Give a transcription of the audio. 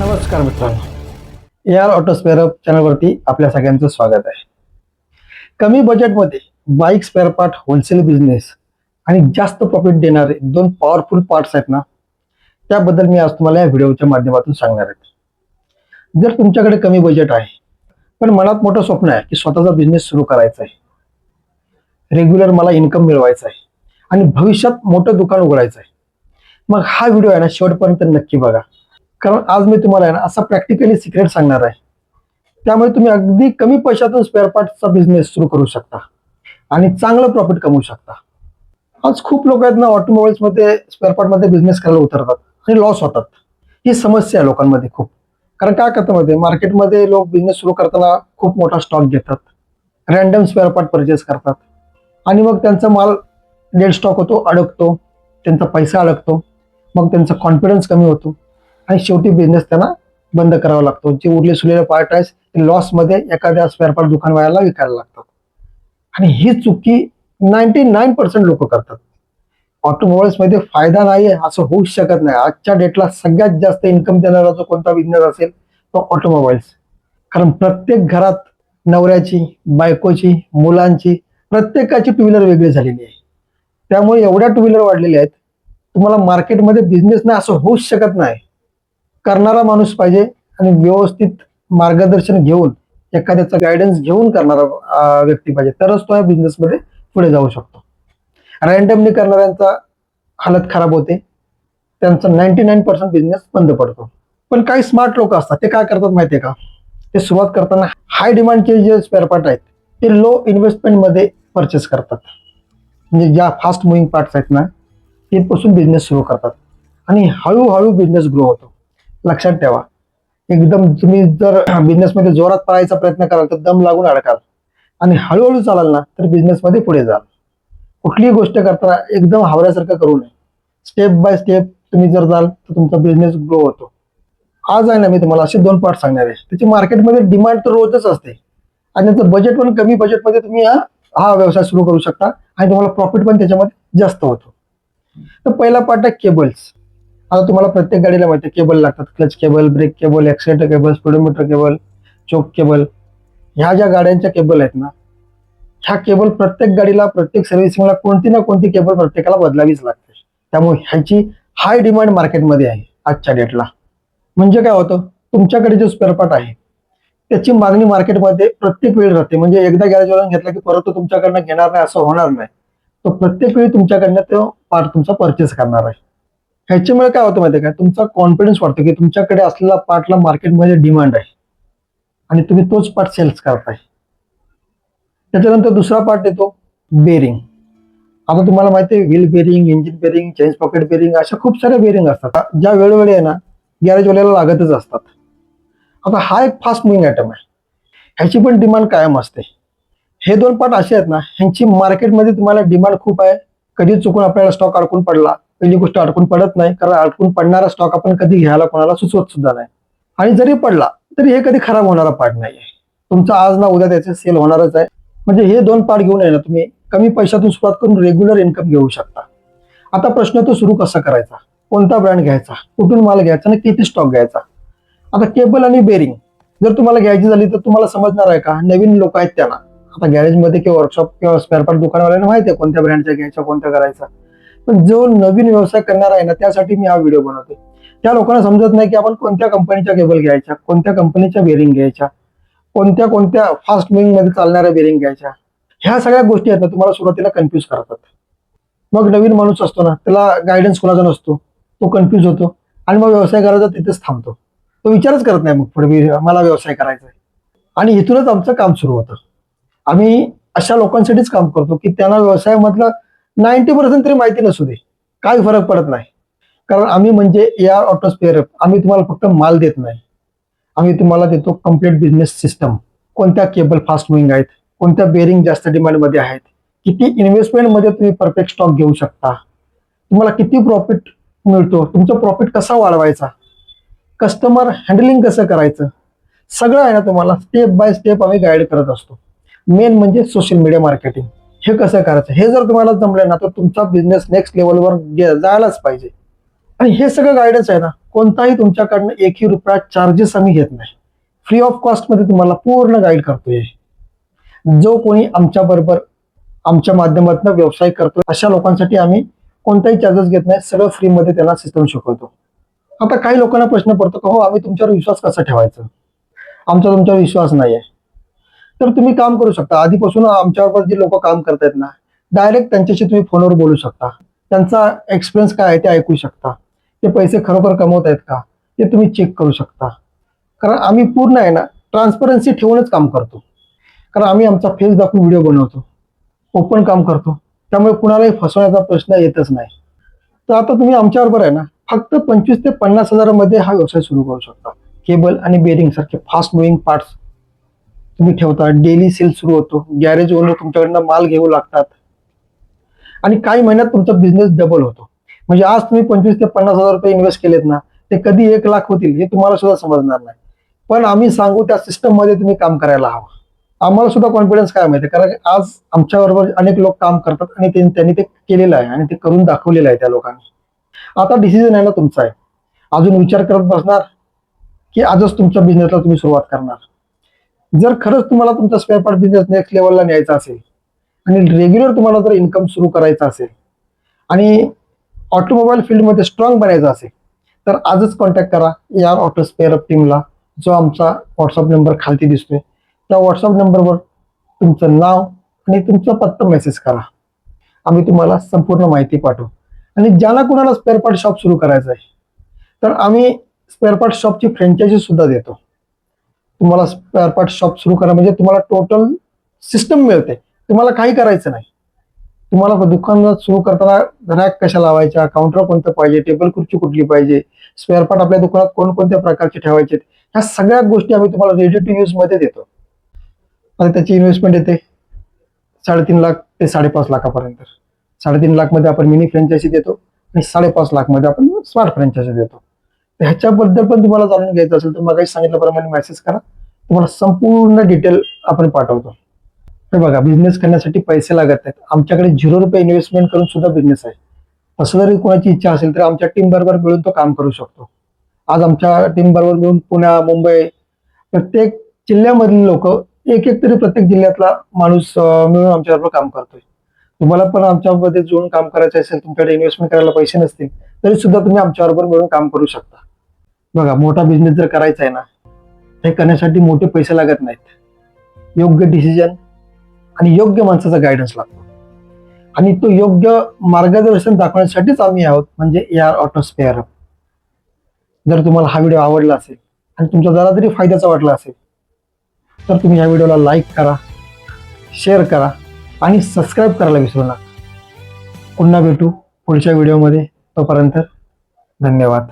नमस्कार मित्रांनो, AR auto spare चॅनलवरती आपल्या सगळ्यांचं स्वागत आहे. कमी बजेटमध्ये bike spare part wholesale business आणि जास्त प्रॉफिट देणारे दोन पॉवरफुल पार्ट्स आहेत ना, त्याबद्दल मी आज तुम्हाला या व्हिडिओच्या माध्यमातून सांगणार आहे. जर तुमच्याकडे कमी बजेट आहे पण मनात मोठं स्वप्न आहे की स्वतःचा बिझनेस सुरू करायचा आहे, रेग्युलर मला इन्कम मिळवायचा आहे आणि भविष्यात मोठं दुकान उघडायचं आहे, मग हा व्हिडिओ आहे ना शेवटपर्यंत नक्की बघा. कारण आज मी तुम्हाला आहे ना असा प्रॅक्टिकली सिक्रेट सांगणार आहे, त्यामुळे तुम्ही अगदी कमी पैशातून स्पेअर पार्टचा बिझनेस सुरू करू शकता आणि चांगलं प्रॉफिट कमवू शकता. आज खूप लोक आहेत ना ऑटोमोबाईल्स मध्ये स्पेअर पार्ट मध्ये बिझनेस करायला उतरतात आणि लॉस होतात. ही समस्या आहे लोकांमध्ये खूप. कारण काय करतात मध्ये मार्केटमध्ये लोक बिझनेस सुरू करताना खूप मोठा स्टॉक घेतात, रॅन्डम स्पेअर पार्ट परचेस करतात आणि मग त्यांचा माल डेड स्टॉक होतो, अडकतो, त्यांचा पैसा अडकतो, मग त्यांचा कॉन्फिडन्स कमी होतो आणि शेवटी बिझनेस त्यांना बंद करावा लागतो. जे उरले सुरलेले पार्ट आहेत ते लॉसमध्ये एखाद्या स्पेअर पार्ट दुकानवाल्याला विकायला लागतात आणि ही चुकी 99% लोक करतात. ऑटोमोबाईल्स मध्ये फायदा नाहीये असं होऊच शकत नाही. आजच्या डेटला सगळ्यात जास्त इन्कम देणारा जो कोणता बिझनेस असेल तो ऑटोमोबाईल्स. कारण प्रत्येक घरात नवऱ्याची, बायकोची, मुलांची, प्रत्येकाची टू व्हीलर वेगळी झालेली आहे. त्यामुळे एवढ्या टू व्हीलर वाढलेल्या आहेत, तुम्हाला मार्केटमध्ये बिझनेस नाही असं होऊच शकत नाही. करणारा माणूस पाहिजे आणि व्यवस्थित मार्गदर्शन घेऊन, एखाद्याचा गायडन्स घेऊन करणारा व्यक्ती पाहिजे, तरच तो या बिझनेसमध्ये पुढे जाऊ शकतो. रॅन्डमली करणाऱ्यांचा हालत खराब होते, त्यांचा 99% बिझनेस बंद पडतो. पण काही स्मार्ट लोक असतात, ते काय करतात माहितीये का, ते सुरुवात करताना हाय डिमांडचे जे स्पेअर पार्ट आहेत ते लो इन्व्हेस्टमेंटमध्ये परचेस करतात. म्हणजे ज्या फास्ट मुव्हिंग पार्ट्स आहेत ना, तिथपासून बिझनेस सुरू करतात आणि हळूहळू बिझनेस ग्रो होतो. लक्षात ठेवा, एकदम तुम्ही जर बिझनेसमध्ये जोरात पळायचा प्रयत्न कराल तर दम लागून अडकाल आणि हळूहळू चालाल ना तर बिझनेसमध्ये पुढे जाल. कुठलीही गोष्ट करताना एकदम हावऱ्यासारखं करू नये. स्टेप बाय स्टेप तुम्ही जर जाल तर तुमचा बिझनेस ग्रो होतो. आज आहे ना मी तुम्हाला असे दोन पार्ट सांगणार आहे, त्याची मार्केटमध्ये डिमांड तर रोजच असते आणि त्याचं बजेट पण कमी बजेटमध्ये तुम्ही हा व्यवसाय सुरू करू शकता आणि तुम्हाला प्रॉफिट पण त्याच्यामध्ये जास्त होतो. तर पहिला पार्ट आहे केबल्स. आता तुम्हाला प्रत्येक गाडीला माहिती आहे केबल लागतात. Clutch cable, brake cable, accelerator cable, speedometer cable, choke cable. ह्या ज्या गाड्यांच्या केबल आहेत ना, ह्या केबल प्रत्येक गाडीला, प्रत्येक सर्व्हिसिंगला कोणती ना कोणती केबल प्रत्येकाला बदलावीच लागते. त्यामुळे ह्याची हाय डिमांड मार्केटमध्ये आहे आजच्या डेटला. म्हणजे काय होतं, तुमच्याकडे जो स्पेअर पार्ट आहे त्याची मागणी मार्केटमध्ये प्रत्येक वेळी राहते. म्हणजे एकदा गॅरेजवरून घेतला की परत तो तुमच्याकडनं घेणार नाही असं होणार नाही. तो प्रत्येक वेळी तुमच्याकडनं तो पार्ट तुमचा परचेस करणार आहे. ह्याच्यामुळे काय होतं माहिती आहे का, तुमचा कॉन्फिडन्स वाढतो की तुमच्याकडे असलेला पार्टला मार्केटमध्ये डिमांड आहे आणि तुम्ही तोच पार्ट सेल्स करताय. त्याच्यानंतर दुसरा पार्ट येतो बेरिंग. आता तुम्हाला माहिती आहे wheel bearing, engine bearing, change pocket bearing, अशा खूप साऱ्या बेरिंग असतात ज्या वेळोवेळी आहे ना गॅरेजवाल्याला लागतच असतात. आता हा एक फास्ट मुव्हिंग आयटम आहे, ह्याची पण डिमांड कायम असते. हे दोन पार्ट असे आहेत ना, ह्यांची मार्केटमध्ये तुम्हाला डिमांड खूप आहे. कधी चुकून आपल्याला स्टॉक अडकून पडला, पहिली गोष्ट अडकून पडत नाही, कारण अडकून पडणारा स्टॉक आपण कधी घ्यायला कोणाला सुचवत सुद्धा नाही. आणि जरी पडला तरी हे कधी खराब होणारा पार्ट नाहीये. तुमचा आज ना उद्या त्याचे सेल होणारच आहे. म्हणजे हे दोन पार्ट घेऊन आहे ना तुम्ही कमी पैशातून सुरुवात करून रेग्युलर इन्कम घेऊ शकता. आता प्रश्न तो सुरू कसा करायचा, कोणता ब्रँड घ्यायचा, कुठून माल घ्यायचा आणि किती स्टॉक घ्यायचा. आता केबल आणि बेरिंग जर तुम्हाला घ्यायची झाली तर तुम्हाला समजणार आहे का, नवीन लोक आहेत त्यांना. आता गॅरेजमध्ये किंवा वर्कशॉप किंवा स्पेअर पार्ट दुकानवाल्यांना माहिती आहे कोणत्या ब्रँडच्या घ्यायच्या, कोणत्या करायचा. पण जो नवीन व्यवसाय करणार आहे ना, त्यासाठी मी हा व्हिडिओ बनवतोय. त्या लोकांना समजत नाही की आपण कोणत्या कंपनीच्या केबल घ्यायच्या, कोणत्या कंपनीच्या बेरिंग घ्यायच्या, कोणत्या कोणत्या फास्ट मुव्हिंग मध्ये चालणाऱ्या बेरिंग घ्यायच्या. ह्या सगळ्या गोष्टी आहेत ना तुम्हाला सुरुवातीला कन्फ्युज करतात. मग नवीन माणूस असतो ना, त्याला गायडन्स कोणाचा नसतो, तो कन्फ्युज होतो आणि मग व्यवसाय करायचा तिथेच थांबतो. तो विचारच करत नाही मग पुढे मला व्यवसाय करायचा आहे. आणि इथूनच आमचं काम सुरू होतं. आम्ही अशा लोकांसाठीच काम करतो की त्यांना व्यवसायामधलं 90% तरी माहिती नसू दे, काही फरक पडत नाही. कारण आम्ही म्हणजे AR ऑटो स्पेअर, आम्ही तुम्हाला फक्त माल देत नाही, आम्ही तुम्हाला देतो कम्प्लीट बिझनेस सिस्टम. कोणत्या केबल फास्ट मुव्हिंग आहेत, कोणत्या बेरिंग जास्त डिमांडमध्ये आहेत, किती इन्व्हेस्टमेंटमध्ये तुम्ही परफेक्ट स्टॉक घेऊ शकता, तुम्हाला किती प्रॉफिट मिळतो, तुमचं प्रॉफिट कसा वाढवायचा, कस्टमर हँडलिंग कसं करायचं, सगळं आहे ना तुम्हाला स्टेप बाय स्टेप आम्ही गाईड करत असतो. मेन म्हणजे सोशल मीडिया मार्केटिंग हे कसं करायचं, हे जर तुम्हाला जमलं ना तर तुमचा बिझनेस नेक्स्ट लेवलवर जायलाच पाहिजे. आणि हे सगळं गायडन्स आहे ना, कोणताही तुमच्याकडनं एकही रुपया चार्जेस आम्ही घेत नाही. फ्री ऑफ कॉस्ट मध्ये तुम्हाला पूर्ण गाईड करतोय. जो कोणी आमच्या बरोबर आमच्या माध्यमातून व्यवसाय करतो अशा लोकांसाठी आम्ही कोणताही चार्जेस घेत नाही, सगळं फ्रीमध्ये त्यांना सिस्टम शिकवतो. आता काही लोकांना प्रश्न पडतो का, हो आम्ही तुमच्यावर विश्वास कसा ठेवायचा, आमचा तुमच्यावर विश्वास नाही आहे. तर तुम्ही काम करू शकता, आधीपासून आमच्याबरोबर जे लोक काम करतायत ना, डायरेक्ट त्यांच्याशी तुम्ही फोनवर बोलू शकता. त्यांचा एक्सपिरियन्स काय आहे ते ऐकू शकता. ते पैसे खरोखर कमवत आहेत का ते तुम्ही चेक करू शकता. कारण आम्ही पूर्ण आहे ना ट्रान्सपरन्सी ठेवूनच काम करतो. कारण आम्ही आमचा फेस दाखवून व्हिडिओ बनवतो, ओपन काम करतो, त्यामुळे कुणालाही फसवण्याचा प्रश्न येतच नाही. तर आता तुम्ही आमच्याबरोबर आहे ना फक्त 25 ते 50 हजारामध्ये हा व्यवसाय सुरू करू शकता. केबल आणि बेरिंग सारखे फास्ट मुव्हिंग पार्ट्स तुम्ही ठेवता, डेली सेल सुरू होतो, गॅरेज ओनर तुमच्याकडनं माल घेऊ लागतात आणि काही महिन्यात तुमचा बिझनेस डबल होतो. म्हणजे आज तुम्ही 25 ते 50 हजार रुपये इन्व्हेस्ट केलेत ना, ते कधी 1 लाख होतील हे तुम्हाला सुद्धा समजणार नाही. पण आम्ही सांगू त्या सिस्टम मध्ये तुम्ही काम करायला हवं. आम्हाला सुद्धा कॉन्फिडन्स काय माहिती, कारण आज आमच्याबरोबर अनेक लोक काम करतात आणि त्यांनी ते केलेलं आहे आणि ते करून दाखवलेलं आहे त्या लोकांनी. आता डिसिजन आहे ना तुमचा आहे, अजून विचार करत बसणार की आजच तुमच्या बिझनेसला तुम्ही सुरुवात करणार. जर खरंच तुम्हाला तुमचा स्पेअर पार्ट बिझनेस नेक्स्ट लेवलला न्यायचा असेल आणि रेग्युलर तुम्हाला जर इन्कम सुरू करायचा असेल आणि ऑटोमोबाईल फील्डमध्ये स्ट्रॉंग बनायचं असेल तर आजच कॉन्टॅक्ट करा या ऑटो स्पेअर अप टीमला, जो आमचा व्हॉट्सअप नंबर खालती दिसतोय. त्या व्हॉट्सअप नंबरवर तुमचं नाव आणि तुमचा पत्ता मेसेज करा, आम्ही तुम्हाला संपूर्ण माहिती पाठवू. आणि ज्याला कुणाला स्पेअर पार्ट शॉप सुरू करायचं आहे तर आम्ही स्पेअर पार्ट शॉपची फ्रँचायझी सुद्धा देतो. तुम्हाला स्पेअर पार्ट शॉप सुरू करा म्हणजे तुम्हाला टोटल सिस्टम मिळते, तुम्हाला काही करायचं नाही. तुम्हाला दुकान सुरू करताना रॅक कशा लावायच्या, काउंटर कोणतं पाहिजे, टेबल खुर्ची कुठली पाहिजे, स्पेअर पार्ट आपल्या दुकानात कोणकोणत्या प्रकारचे ठेवायचे, ह्या सगळ्या गोष्टी आम्ही तुम्हाला रेडी टू यूज मध्ये देतो. आणि त्याची इन्व्हेस्टमेंट येते 3.5 लाख ते 5.5 लाखापर्यंत. 3.5 लाख मध्ये आपण मिनी फ्रँचायझी देतो आणि 5.5 लाख मध्ये आपण स्मार्ट फ्रँचायझी देतो. ह्याच्याबद्दल पण तुम्हाला जाणून घ्यायचं असेल तर मग सांगितल्याप्रमाणे मेसेज करा, तुम्हाला संपूर्ण डिटेल आपण पाठवतो. हे बघा, बिझनेस करण्यासाठी पैसे लागत नाहीत, आमच्याकडे 0 रुपये इन्व्हेस्टमेंट करून सुद्धा बिझनेस आहे. असं जरी कोणाची इच्छा असेल तर आमच्या टीम बरोबर मिळून तो काम करू शकतो. आज आमच्या टीम बरोबर मिळून पुणे, मुंबई प्रत्येक जिल्ह्यामधील लोक एक एक तरी प्रत्येक जिल्ह्यातला माणूस मिळून आमच्याबरोबर काम करतोय. तुम्हाला पण आमच्यामध्ये जोडून काम करायचं असेल, तुमच्याकडे इन्व्हेस्टमेंट करायला पैसे नसतील तरी सुद्धा तुम्ही आमच्याबरोबर मिळून काम करू शकता. बघा, मोठा बिझनेस जर करायचा आहे ना, हे करण्यासाठी मोठे पैसे लागत नाहीत, योग्य डिसिजन आणि योग्य माणसाचा गायडन्स लागतो. आणि तो योग्य मार्गदर्शन दाखवण्यासाठीच आम्ही आहोत, म्हणजे AR ऑटो स्पेअर अप. जर तुम्हाला हा व्हिडिओ आवडला असेल आणि तुमचा जरा तरी फायद्याचा वाटला असेल तर तुम्ही या व्हिडिओला लाईक करा, शेअर करा आणि सबस्क्राईब करायला विसरू नका. पुन्हा भेटू पुढच्या व्हिडिओमध्ये, तोपर्यंत धन्यवाद.